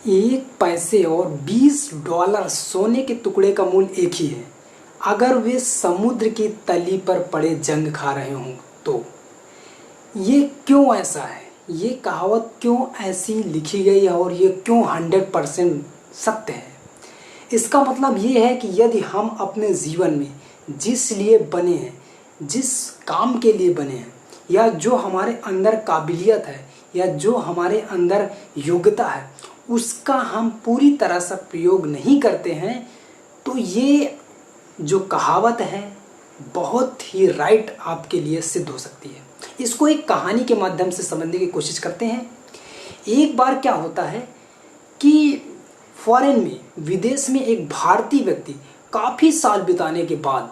एक पैसे और $20 सोने के टुकड़े का मूल्य एक ही है अगर वे समुद्र की तली पर पड़े जंग खा रहे हों तो। ये क्यों ऐसा है, ये कहावत क्यों ऐसी लिखी गई है और ये क्यों 100% सत्य है। इसका मतलब ये है कि यदि हम अपने जीवन में जिस लिए बने हैं, जिस काम के लिए बने हैं, या जो हमारे अंदर काबिलियत है, या जो हमारे अंदर योग्यता है, उसका हम पूरी तरह से प्रयोग नहीं करते हैं, तो ये जो कहावत है बहुत ही राइट आपके लिए सिद्ध हो सकती है। इसको एक कहानी के माध्यम से समझने की कोशिश करते हैं। एक बार क्या होता है कि फॉरेन में, विदेश में एक भारतीय व्यक्ति काफ़ी साल बिताने के बाद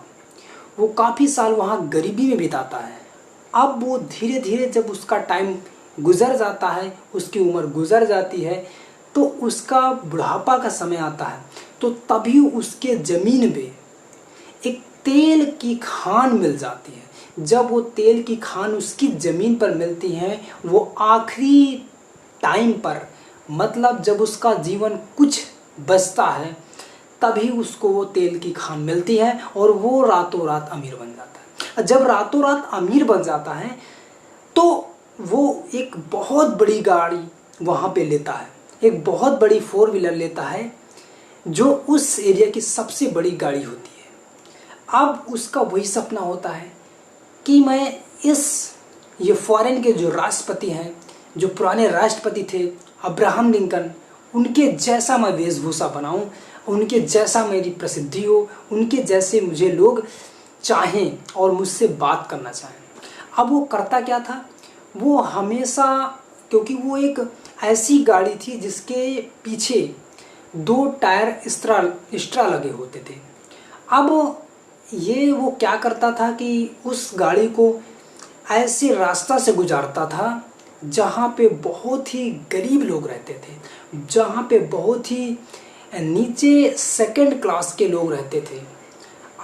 वो काफ़ी साल वहाँ गरीबी में बिताता है। अब वो धीरे धीरे जब उसका टाइम गुजर जाता है, उसकी उम्र गुजर जाती है, तो उसका बुढ़ापा का समय आता है, तो तभी उसके ज़मीन पे एक तेल की खान मिल जाती है। जब वो तेल की खान उसकी ज़मीन पर मिलती है, वो आखिरी टाइम पर, मतलब जब उसका जीवन कुछ बचता है, तभी उसको वो तेल की खान मिलती है और वो रातों रात अमीर बन जाता है। जब रातों रात अमीर बन जाता है तो वो एक बहुत बड़ी गाड़ी वहाँ पे लेता है, एक बहुत बड़ी 4 व्हीलर लेता है जो उस एरिया की सबसे बड़ी गाड़ी होती है। अब उसका वही सपना होता है कि मैं ये फॉरेन के जो राष्ट्रपति हैं, जो पुराने राष्ट्रपति थे अब्राहम लिंकन, उनके जैसा मैं वेशभूषा बनाऊं, उनके जैसा मेरी प्रसिद्धि हो, उनके जैसे मुझे लोग चाहें और मुझसे बात करना चाहें। अब वो करता क्या था, वो हमेशा, क्योंकि वो एक ऐसी गाड़ी थी जिसके पीछे 2 टायर एक्स्ट्रा लगे होते थे। अब वो क्या करता था कि उस गाड़ी को ऐसे रास्ता से गुजारता था जहाँ पे बहुत ही गरीब लोग रहते थे, जहाँ पे बहुत ही नीचे सेकंड क्लास के लोग रहते थे।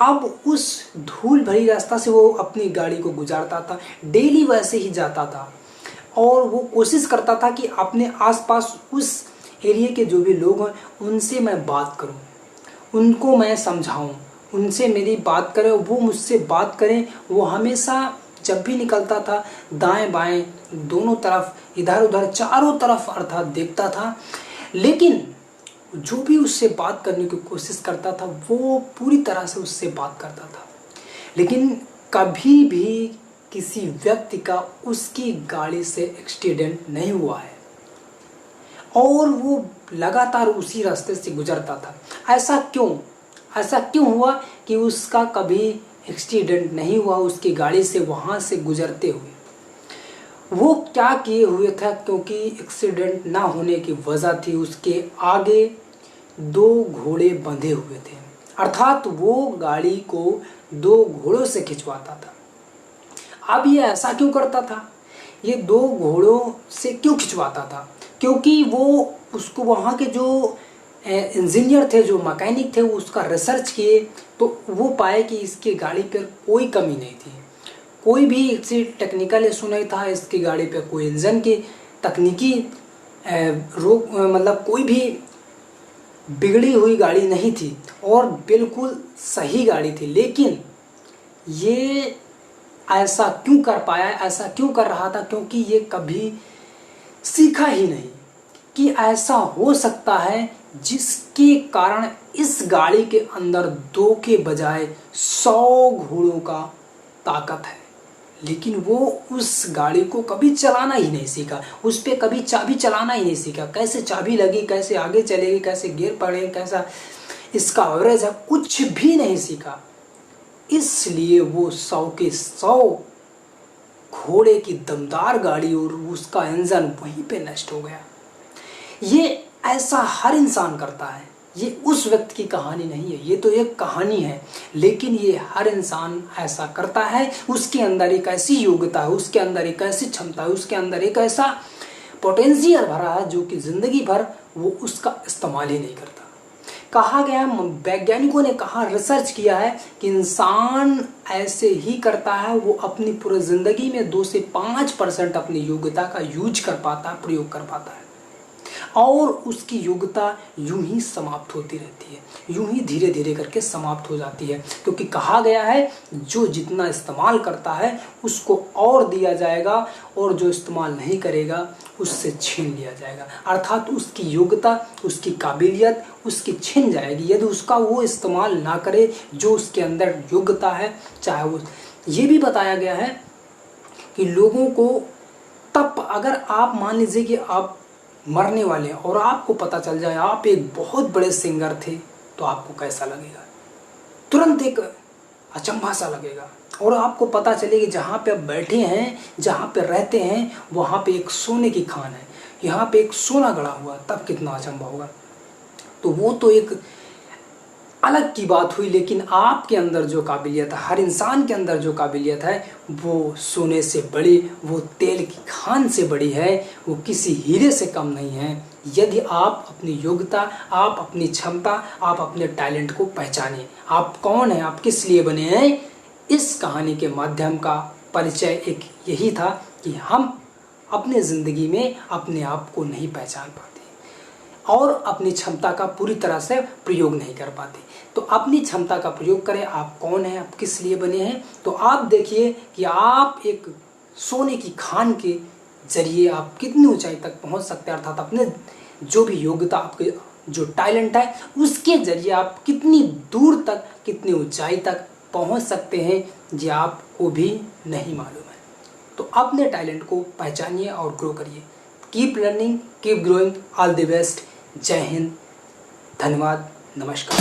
अब उस धूल भरी रास्ता से वो अपनी गाड़ी को गुजारता था, डेली वैसे ही जाता था और वो कोशिश करता था कि अपने आसपास उस एरिया के जो भी लोग हैं उनसे मैं बात करूं, उनको मैं समझाऊं, उनसे मेरी बात करें, वो मुझसे बात करें। वो हमेशा जब भी निकलता था दाएं बाएं दोनों तरफ, इधर उधर चारों तरफ अर्थात देखता था, लेकिन जो भी उससे बात करने की कोशिश करता था वो पूरी तरह से उससे बात करता था, लेकिन कभी भी किसी व्यक्ति का उसकी गाड़ी से एक्सीडेंट नहीं हुआ है और वो लगातार उसी रास्ते से गुजरता था। ऐसा क्यों हुआ कि उसका कभी एक्सीडेंट नहीं हुआ उसकी गाड़ी से वहाँ से गुजरते हुए? वो क्या किए हुए था, क्योंकि एक्सीडेंट ना होने की वजह थी उसके आगे 2 घोड़े बंधे हुए थे, अर्थात वो गाड़ी को 2 घोड़ों से खिंचवाता था। अब ये ऐसा क्यों करता था, ये 2 घोड़ों से क्यों खिंचवाता था? क्योंकि वो उसको वहाँ के जो इंजीनियर थे, जो मैकेनिक थे, वो उसका रिसर्च किए तो वो पाए कि इसकी गाड़ी पर कोई कमी नहीं थी, कोई भी इससे टेक्निकल इशू नहीं था, इसकी गाड़ी पे कोई इंजन की तकनीकी रोक, मतलब कोई भी बिगड़ी हुई गाड़ी नहीं थी और बिल्कुल सही गाड़ी थी। लेकिन ये ऐसा क्यों कर पाया, ऐसा क्यों कर रहा था? क्योंकि ये कभी सीखा ही नहीं कि ऐसा हो सकता है जिसके कारण इस गाड़ी के अंदर 2 के बजाय 100 घोड़ों का ताकत है। लेकिन वो उस गाड़ी को कभी चलाना ही नहीं सीखा, उस पर कभी चाबी चलाना ही नहीं सीखा, कैसे चाबी लगी, कैसे आगे चलेगी, कैसे गियर पड़े, कैसा इसका एवरेज है, कुछ भी नहीं सीखा। इसलिए वो 100 के 100 घोड़े की दमदार गाड़ी और उसका इंजन वहीं पे नष्ट हो गया। ये ऐसा हर इंसान करता है, ये उस व्यक्ति की कहानी नहीं है, ये तो एक कहानी है, लेकिन ये हर इंसान ऐसा करता है। उसके अंदर एक ऐसी योग्यता है, उसके अंदर एक ऐसी क्षमता है, उसके अंदर एक ऐसा पोटेंशियल भरा है जो कि जिंदगी भर वो उसका इस्तेमाल ही नहीं करता। कहा गया, वैज्ञानिकों ने कहा, रिसर्च किया है कि इंसान ऐसे ही करता है, वो अपनी पूरी जिंदगी में 2 से 5% अपनी योग्यता का यूज कर पाता है, प्रयोग कर पाता है। और उसकी योग्यता यूं ही समाप्त होती रहती है, यूं ही धीरे धीरे करके समाप्त हो जाती है। क्योंकि कहा गया है जो जितना इस्तेमाल करता है उसको और दिया जाएगा और जो इस्तेमाल नहीं करेगा उससे छीन लिया जाएगा। अर्थात उसकी योग्यता, उसकी काबिलियत उसकी छिन जाएगी यदि उसका वो इस्तेमाल ना करे जो उसके अंदर योग्यता है। चाहे वो, ये भी बताया गया है कि लोगों को तब, अगर आप मान लीजिए कि आप मरने वाले हैं और आपको पता चल जाए आप एक बहुत बड़े सिंगर थे, तो आपको कैसा लगेगा? तुरंत एक अचंभा सा लगेगा। और आपको पता चले कि जहाँ पे आप बैठे हैं, जहाँ पे रहते हैं, वहाँ पे एक सोने की खान है, यहाँ पे एक सोना गड़ा हुआ, तब कितना अचंभा होगा। तो वो तो एक अलग की बात हुई, लेकिन आपके अंदर जो काबिलियत है, हर इंसान के अंदर जो काबिलियत है, वो सोने से बड़ी, वो तेल की खान से बड़ी है, वो किसी हीरे से कम नहीं है। यदि आप अपनी योग्यता, आप अपनी क्षमता, आप अपने टैलेंट को पहचानिए। आप कौन हैं, आप किस लिए बने हैं। इस कहानी के माध्यम का परिचय एक यही था कि हम अपने ज़िंदगी में अपने आप को नहीं पहचान पाते और अपनी क्षमता का पूरी तरह से प्रयोग नहीं कर पाते। तो अपनी क्षमता का प्रयोग करें। आप कौन हैं, आप किस लिए बने हैं, तो आप देखिए कि आप एक सोने की खान के जरिए आप कितनी ऊंचाई तक पहुंच सकते हैं। अर्थात अपने जो भी योग्यता, आपके जो टैलेंट है, उसके जरिए आप कितनी दूर तक, कितनी ऊंचाई तक पहुंच सकते हैं, ये आपको भी नहीं मालूम है। तो अपने टैलेंट को पहचानिए और ग्रो करिए। Keep learning, keep growing, all the best. जय हिंद, धन्यवाद, नमस्कार।